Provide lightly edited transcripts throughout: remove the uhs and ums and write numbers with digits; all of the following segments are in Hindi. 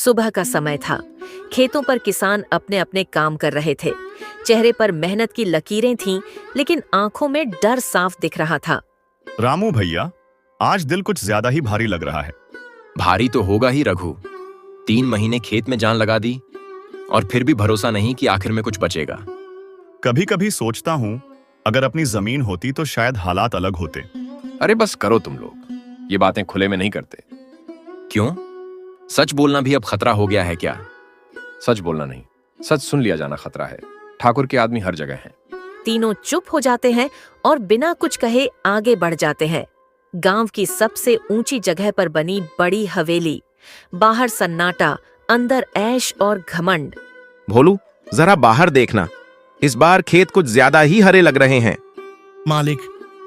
सुबह का समय था। खेतों पर किसान अपने अपने काम कर रहे थे। चेहरे पर मेहनत की लकीरें थीं, लेकिन आंखों में डर साफ दिख रहा था। रामू भैया, आज दिल कुछ ज्यादा ही भारी लग रहा है। भारी तो होगा ही रघु। 3 महीने खेत में जान लगा दी और फिर भी भरोसा नहीं कि आखिर में कुछ बचेगा। कभी कभी सोचता हूँ, अगर अपनी जमीन होती तो शायद हालात अलग होते। अरे बस करो तुम लोग, ये बातें खुले में नहीं करते। क्यों? सच बोलना भी अब खतरा हो गया है क्या? सच बोलना नहीं, सच सुन लिया जाना खतरा है। ठाकुर के आदमी हर जगह हैं। तीनों चुप हो जाते हैं और बिना कुछ कहे आगे बढ़ जाते हैं। गांव की सबसे ऊंची जगह पर बनी बड़ी हवेली। बाहर सन्नाटा, अंदर ऐश और घमंड। भोलू, जरा बाहर देखना, इस बार खेत कुछ ज्यादा ही हरे लग रहे हैं। मालिक,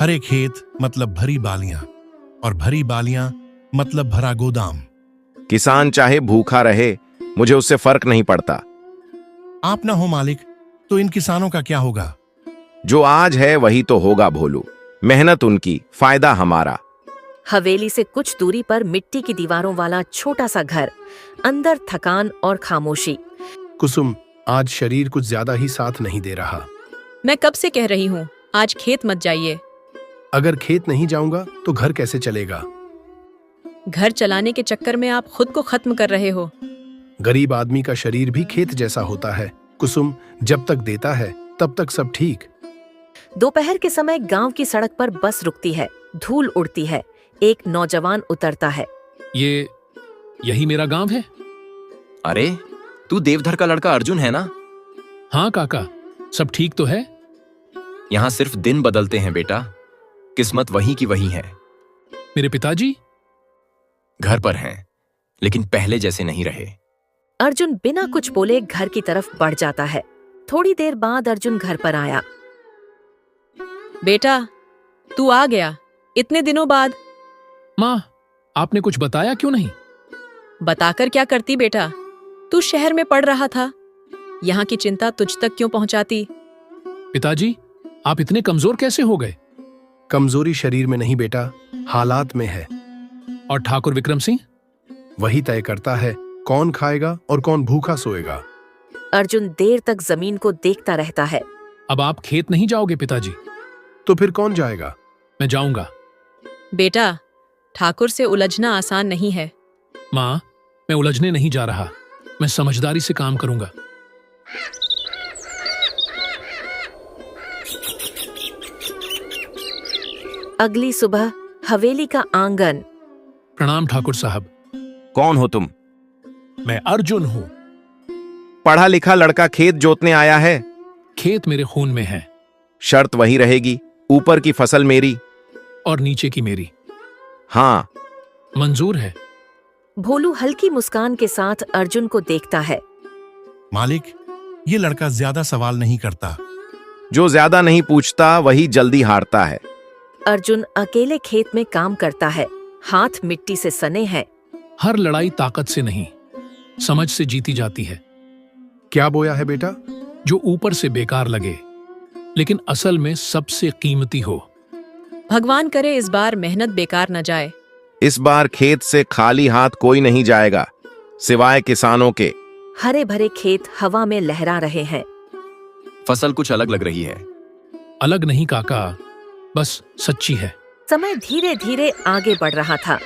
हरे खेत मतलब भरी बालियां, और भरी बालियां मतलब भरा गोदाम। किसान चाहे भूखा रहे, मुझे उससे फर्क नहीं पड़ता। आप ना हो मालिक, तो इन किसानों का क्या होगा? जो आज है वही तो होगा भोलू। मेहनत उनकी, फायदा हमारा। हवेली से कुछ दूरी पर मिट्टी की दीवारों वाला छोटा सा घर। अंदर थकान और खामोशी। कुसुम, आज शरीर कुछ ज्यादा ही साथ नहीं दे रहा। मैं कब से कह रही हूँ, आज खेत मत जाइए। अगर खेत नहीं जाऊंगा तो घर कैसे चलेगा? घर चलाने के चक्कर में आप खुद को खत्म कर रहे हो। गरीब आदमी का शरीर भी खेत जैसा होता है। कुसुम, जब तक देता है तब तक सब ठीक। दोपहर के समय गांव की सड़क पर बस रुकती है। धूल उड़ती है। एक नौजवान उतरता है। यही मेरा गांव है। अरे, तू देवधर का लड़का अर्जुन है ना? हाँ काका, सब ठीक तो है? यहाँ सिर्फ दिन बदलते हैं बेटा, किस्मत वही की वही है। मेरे पिताजी घर पर हैं, लेकिन पहले जैसे नहीं रहे। अर्जुन बिना कुछ बोले घर की तरफ बढ़ जाता है। थोड़ी देर बाद अर्जुन घर पर आया। बेटा, तू आ गया इतने दिनों बाद। माँ, आपने कुछ बताया क्यों नहीं? बताकर क्या करती बेटा, तू शहर में पढ़ रहा था। यहाँ की चिंता तुझ तक क्यों पहुंचाती? पिताजी, आप इतने कमजोर कैसे हो गए? कमजोरी शरीर में नहीं बेटा, हालात में है। और ठाकुर विक्रम सिंह? वही तय करता है कौन खाएगा और कौन भूखा सोएगा। अर्जुन देर तक जमीन को देखता रहता है। अब आप खेत नहीं जाओगे पिताजी? तो फिर कौन जाएगा? मैं जाऊंगा। बेटा, ठाकुर से उलझना आसान नहीं है। माँ, मैं उलझने नहीं जा रहा, मैं समझदारी से काम करूंगा। अगली सुबह हवेली का आंगन। प्रणाम ठाकुर साहब। कौन हो तुम? मैं अर्जुन हूँ। पढ़ा लिखा लड़का खेत जोतने आया है। खेत मेरे खून में है। शर्त वही रहेगी, ऊपर की फसल मेरी और नीचे की मेरी। हाँ, मंजूर है। भोलू हल्की मुस्कान के साथ अर्जुन को देखता है। मालिक, ये लड़का ज्यादा सवाल नहीं करता। जो ज्यादा नहीं पूछता वही जल्दी हारता है। अर्जुन अकेले खेत में काम करता है। हाथ मिट्टी से सने हैं। हर लड़ाई ताकत से नहीं, समझ से जीती जाती है। क्या बोया है बेटा? जो ऊपर से बेकार लगे, लेकिन असल में सबसे कीमती हो। भगवान करे इस बार मेहनत बेकार न जाए। इस बार खेत से खाली हाथ कोई नहीं जाएगा, सिवाय किसानों के। हरे भरे खेत हवा में लहरा रहे हैं। फसल कुछ अलग लग रही है। अलग नहीं काका, बस सच्ची है। समय धीरे धीरे आगे बढ़ रहा था।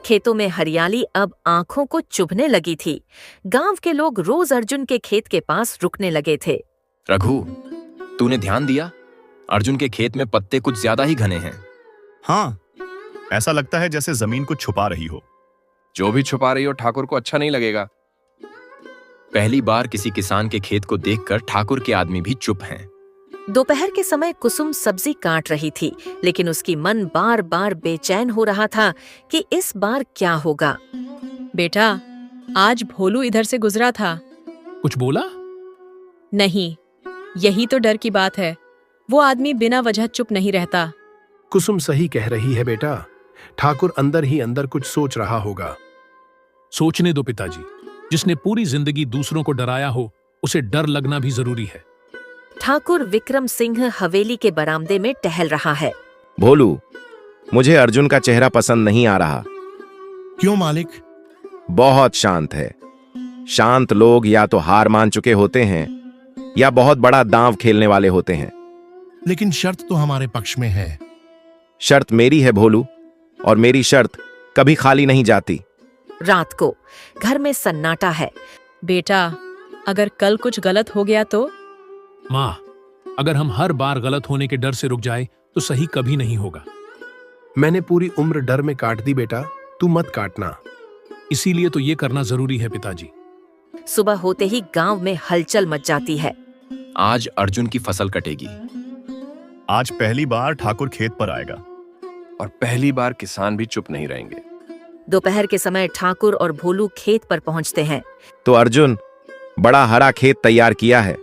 खेतों में हरियाली अब आंखों को चुभने लगी थी। गांव के लोग रोज अर्जुन के खेत के पास रुकने लगे थे। रघु, तूने ध्यान दिया? अर्जुन के खेत में पत्ते कुछ ज्यादा ही घने हैं। हाँ, ऐसा लगता है जैसे जमीन कुछ छुपा रही हो। जो भी छुपा रही हो ठाकुर को अच्छा नहीं लगेगा। पहली बार किसी किसान के खेत को देखकर ठाकुर के आदमी भी चुप हैं। दोपहर के समय कुसुम सब्जी काट रही थी, लेकिन उसकी मन बार बार बेचैन हो रहा था कि इस बार क्या होगा। बेटा, आज भोलू इधर से गुजरा था। कुछ बोला? नहीं, यही तो डर की बात है। वो आदमी बिना वजह चुप नहीं रहता। कुसुम सही कह रही है बेटा, ठाकुर अंदर ही अंदर कुछ सोच रहा होगा। सोचने दो पिताजी, जिसने पूरी जिंदगी दूसरों को डराया हो, उसे डर लगना भी जरूरी है। ठाकुर विक्रम सिंह हवेली के बरामदे में टहल रहा है। भोलू, मुझे अर्जुन का चेहरा पसंद नहीं आ रहा। क्यों मालिक? बहुत शांत है। शांत लोग या तो हार मान चुके होते हैं या बहुत बड़ा दांव खेलने वाले होते हैं। लेकिन शर्त तो हमारे पक्ष में है। शर्त मेरी है भोलू, और मेरी शर्त कभी खाली नहीं जाती। रात को घर में सन्नाटा है। बेटा, अगर कल कुछ गलत हो गया तो? माँ, अगर हम हर बार गलत होने के डर से रुक जाए तो सही कभी नहीं होगा। मैंने पूरी उम्र डर में काट दी बेटा, तू मत काटना। इसीलिए तो ये करना जरूरी है पिताजी। सुबह होते ही गांव में हलचल मच जाती है। आज अर्जुन की फसल कटेगी। आज पहली बार ठाकुर खेत पर आएगा। और पहली बार किसान भी चुप नहीं रहेंगे। दोपहर के समय ठाकुर और भोलू खेत पर पहुंचते हैं। तो अर्जुन बड़ा हरा खेत तैयार किया है।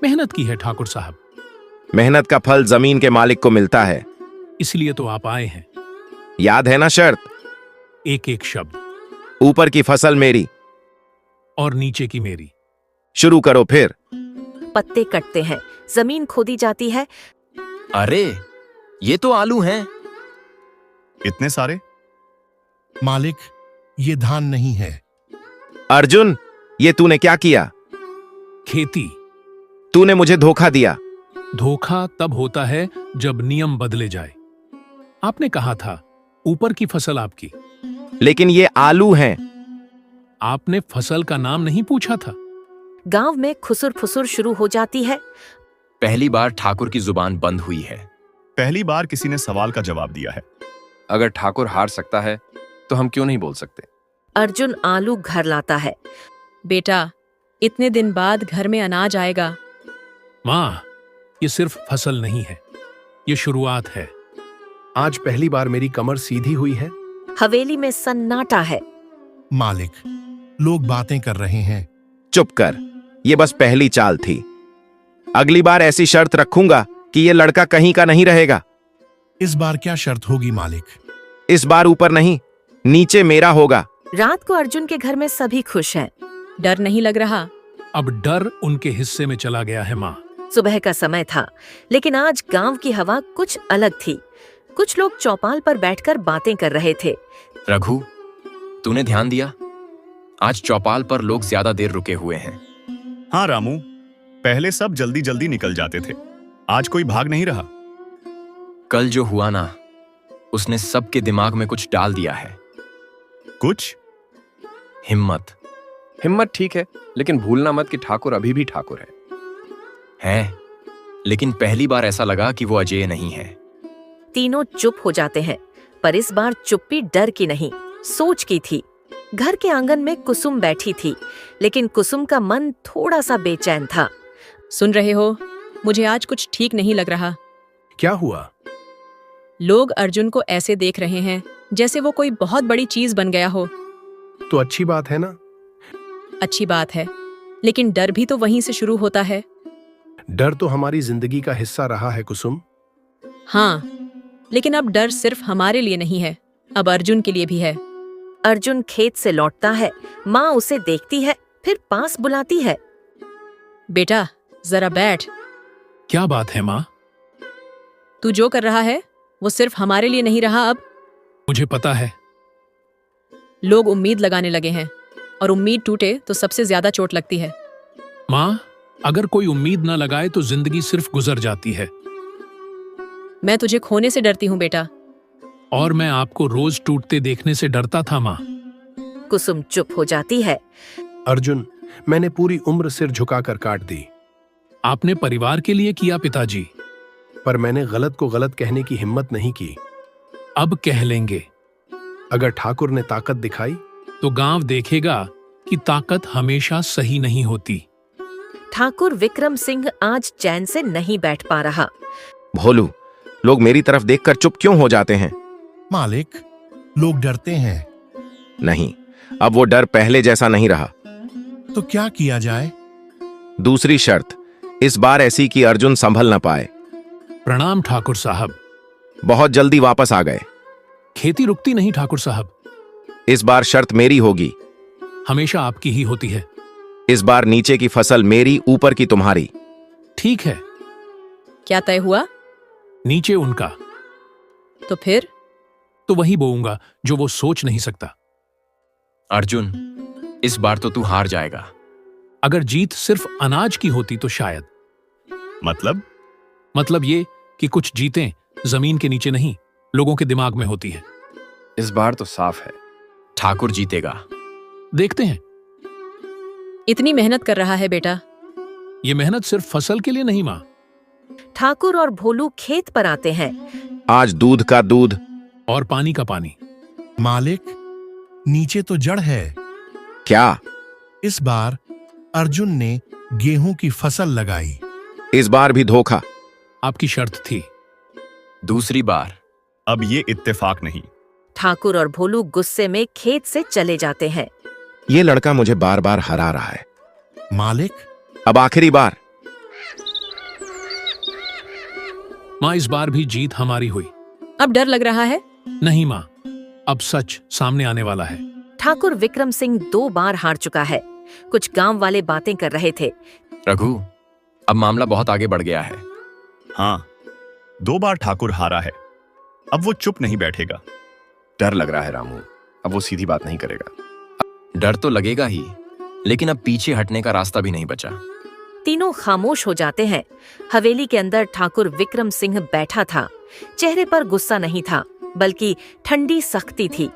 मेहनत की है ठाकुर साहब, मेहनत का फल जमीन के मालिक को मिलता है। इसलिए तो आप आए हैं। याद है ना शर्त? एक एक शब्द, ऊपर की फसल मेरी, और नीचे की मेरी। शुरू करो फिर। पत्ते कटते हैं, जमीन खोदी जाती है। अरे, ये तो आलू हैं। इतने सारे? मालिक, ये धान नहीं है। अर्जुन, ये तूने क्या किया? खेती। तूने मुझे धोखा दिया। धोखा तब होता है जब नियम बदले जाए। आपने कहा था ऊपर की फसल आपकी। लेकिन ये आलू हैं। आपने फसल का नाम नहीं पूछा था। गांव में खुसुर फुसुर शुरू हो जाती है। पहली बार ठाकुर की जुबान बंद हुई है। पहली बार किसी ने सवाल का जवाब दिया है। अगर ठाकुर हार सकता है तो हम क्यों नहीं बोल सकते? अर्जुन आलू घर लाता है। बेटा, इतने दिन बाद घर में अनाज आएगा। माँ, ये सिर्फ फसल नहीं है, ये शुरुआत है। आज पहली बार मेरी कमर सीधी हुई है। हवेली में सन्नाटा है। मालिक, लोग बातें कर रहे हैं। चुप कर, ये बस पहली चाल थी। अगली बार ऐसी शर्त रखूंगा कि ये लड़का कहीं का नहीं रहेगा। इस बार क्या शर्त होगी मालिक? इस बार ऊपर नहीं, नीचे मेरा होगा। रात को अर्जुन के घर में सभी खुश हैं। डर नहीं लग रहा? अब डर उनके हिस्से में चला गया है माँ। सुबह का समय था, लेकिन आज गांव की हवा कुछ अलग थी। कुछ लोग चौपाल पर बैठकर बातें कर रहे थे। रघु, तूने ध्यान दिया? आज चौपाल पर लोग ज्यादा देर रुके हुए हैं। हाँ रामू, पहले सब जल्दी जल्दी निकल जाते थे, आज कोई भाग नहीं रहा। कल जो हुआ ना, उसने सबके दिमाग में कुछ डाल दिया है। कुछ? हिम्मत। हिम्मत ठीक है, लेकिन भूलना मत कि ठाकुर अभी भी ठाकुर है, लेकिन पहली बार ऐसा लगा कि वो अजेय नहीं है। तीनों चुप हो जाते हैं, पर इस बार चुप्पी डर की नहीं, सोच की थी। घर के आंगन में कुसुम बैठी थी, लेकिन कुसुम का मन थोड़ा सा बेचैन था। सुन रहे हो? मुझे आज कुछ ठीक नहीं लग रहा। क्या हुआ? लोग अर्जुन को ऐसे देख रहे हैं जैसे वो कोई बहुत बड़ी चीज बन गया हो। तो अच्छी बात है ना? अच्छी बात है, लेकिन डर भी तो वहीं से शुरू होता है। डर तो हमारी जिंदगी का हिस्सा रहा है कुसुम। हाँ, लेकिन अब डर सिर्फ हमारे लिए नहीं है, अब अर्जुन के लिए भी है। अर्जुन खेत से लौटता है। माँ उसे देखती है, फिर पास बुलाती है। बेटा, जरा बैठ। क्या बात है माँ? तू जो कर रहा है वो सिर्फ हमारे लिए नहीं रहा। अब मुझे पता है। लोग उम्मीद लगाने लगे हैं, और उम्मीद टूटे तो सबसे ज्यादा चोट लगती है। माँ, अगर कोई उम्मीद न लगाए तो जिंदगी सिर्फ गुजर जाती है। मैं तुझे खोने से डरती हूँ बेटा। और मैं आपको रोज टूटते देखने से डरता था माँ। कुसुम चुप हो जाती है। अर्जुन, मैंने पूरी उम्र सिर झुकाकर काट दी, आपने परिवार के लिए किया पिताजी। पर मैंने गलत को गलत कहने की हिम्मत नहीं की। अब कह लेंगे। अगर ठाकुर ने ताकत दिखाई तो गांव देखेगा कि ताकत हमेशा सही नहीं होती। ठाकुर विक्रम सिंह आज चैन से नहीं बैठ पा रहा। भोलू, लोग मेरी तरफ देखकर चुप क्यों हो जाते हैं? मालिक, लोग डरते हैं। नहीं, अब वो डर पहले जैसा नहीं रहा। तो क्या किया जाए? दूसरी शर्त, इस बार ऐसी कि अर्जुन संभल न पाए। प्रणाम ठाकुर साहब। बहुत जल्दी वापस आ गए। खेती रुकती नहीं ठाकुर साहब। इस बार शर्त मेरी होगी। हमेशा आपकी ही होती है। इस बार नीचे की फसल मेरी, ऊपर की तुम्हारी। ठीक है। क्या तय हुआ? नीचे उनका। तो फिर? तो वही बोऊंगा जो वो सोच नहीं सकता। अर्जुन, इस बार तो तू हार जाएगा। अगर जीत सिर्फ अनाज की होती तो शायद। मतलब ये कि कुछ जीतें जमीन के नीचे नहीं, लोगों के दिमाग में होती है। इस बार तो साफ है। ठाकुर जीतेगा। देखते हैं। इतनी मेहनत कर रहा है बेटा। ये मेहनत सिर्फ फसल के लिए नहीं माँ। ठाकुर और भोलू खेत पर आते हैं। आज दूध का दूध। और पानी का पानी। मालिक, नीचे तो जड़ है। क्या? इस बार अर्जुन ने गेहूं की फसल लगाई। इस बार भी धोखा। आपकी शर्त थी। दूसरी बार। अब ये इत्तेफाक नहीं। ठाकुर और भोलू गुस्से में खेत से चले जाते हैं। ये लड़का मुझे बार बार हरा रहा है। मालिक, अब आखिरी बार। माँ, इस बार भी जीत हमारी हुई। अब डर लग रहा है? नहीं माँ, अब सच सामने आने वाला है। ठाकुर विक्रम सिंह 2 बार हार चुका है। कुछ गांव वाले बातें कर रहे थे। रघु, अब मामला बहुत आगे बढ़ गया है। हाँ, 2 बार ठाकुर हारा है। अब वो चुप नहीं बैठेगा। डर लग रहा है रामू, अब वो सीधी बात नहीं करेगा। डर तो लगेगा ही, लेकिन अब पीछे हटने का रास्ता भी नहीं बचा। तीनों खामोश हो जाते हैं। हवेली के अंदर ठाकुर विक्रम सिंह बैठा था। चेहरे पर गुस्सा नहीं था, बल्कि ठंडी सख्ती थी।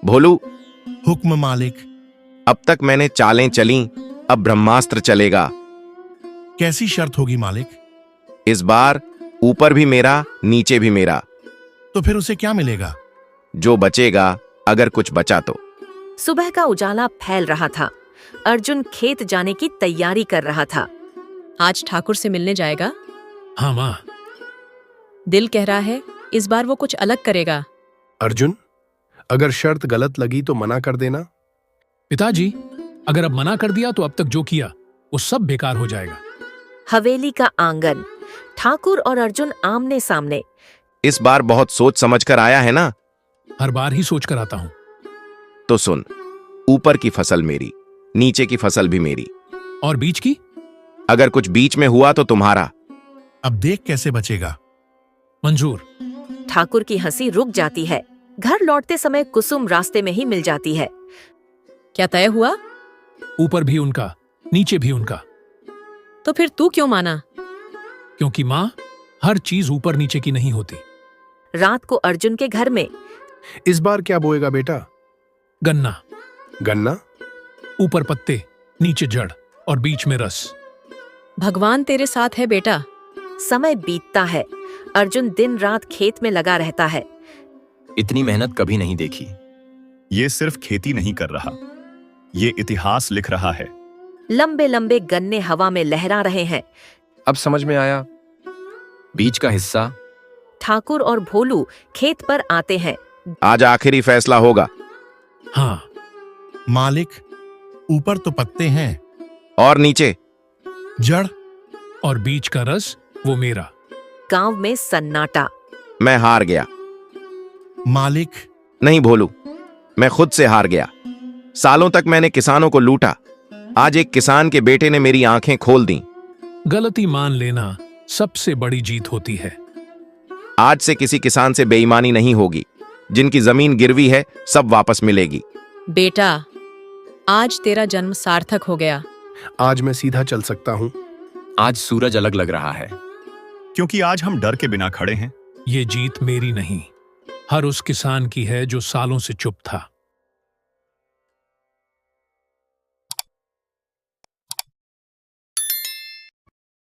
भोलू, हुक्म मालिक। अब तक मैंने चालें चली, अब ब्रह्मास्त्र चलेगा। कैसी शर्त होगी मालिक? इस बार ऊपर भी मेरा, नीचे भी मेरा। तो फिर उसे क्या मिलेगा? जो बचेगा, अगर कुछ बचा तो। सुबह का उजाला फैल रहा था। अर्जुन खेत जाने की तैयारी कर रहा था। आज ठाकुर से मिलने जाएगा। हाँ माँ। दिल कह रहा है इस बार वो कुछ अलग करेगा। अर्जुन, अगर शर्त गलत लगी तो मना कर देना। पिताजी, अगर अब मना कर दिया तो अब तक जो किया वो सब बेकार हो जाएगा। हवेली का आंगन। ठाकुर और अर्जुन आमने सामने। इस बार बहुत सोच समझ कर आया है ना? हर बार ही सोच कर आता हूँ। तो सुन, ऊपर की फसल मेरी, नीचे की फसल भी मेरी। और बीच की? अगर कुछ बीच में हुआ तो तुम्हारा। अब देख कैसे बचेगा। मंजूर। ठाकुर की हंसी रुक जाती है। घर लौटते समय कुसुम रास्ते में ही मिल जाती है। क्या तय हुआ? ऊपर भी उनका, नीचे भी उनका। तो फिर तू क्यों माना? क्योंकि माँ, हर चीज ऊपर नीचे की नहीं होती। रात को अर्जुन के घर में। इस बार क्या बोएगा बेटा? गन्ना। गन्ना? ऊपर पत्ते, नीचे जड़ और बीच में रस। भगवान तेरे साथ है बेटा। समय बीतता है। अर्जुन दिन रात खेत में लगा रहता है। इतनी मेहनत कभी नहीं देखी। ये सिर्फ खेती नहीं कर रहा, ये इतिहास लिख रहा है। लंबे लंबे गन्ने हवा में लहरा रहे हैं। अब समझ में आया। बीच का हिस्सा। ठाकुर और भोलू खेत पर आते हैं। आज आखिरी फैसला होगा। हाँ। मालिक, ऊपर तो पत्ते हैं। और नीचे? जड़। और बीच का रस वो मेरा। गांव में सन्नाटा। मैं हार गया। मालिक, नहीं भोलू, मैं खुद से हार गया। सालों तक मैंने किसानों को लूटा। आज एक किसान के बेटे ने मेरी आंखें खोल दी। गलती मान लेना सबसे बड़ी जीत होती है। आज से किसी किसान से बेईमानी नहीं होगी। जिनकी जमीन गिरवी है, सब वापस मिलेगी। बेटा, आज तेरा जन्म सार्थक हो गया। आज मैं सीधा चल सकता हूँ। आज सूरज अलग लग रहा है। क्योंकि आज हम डर के बिना खड़े हैं। ये जीत मेरी नहीं, हर उस किसान की है जो सालों से चुप था।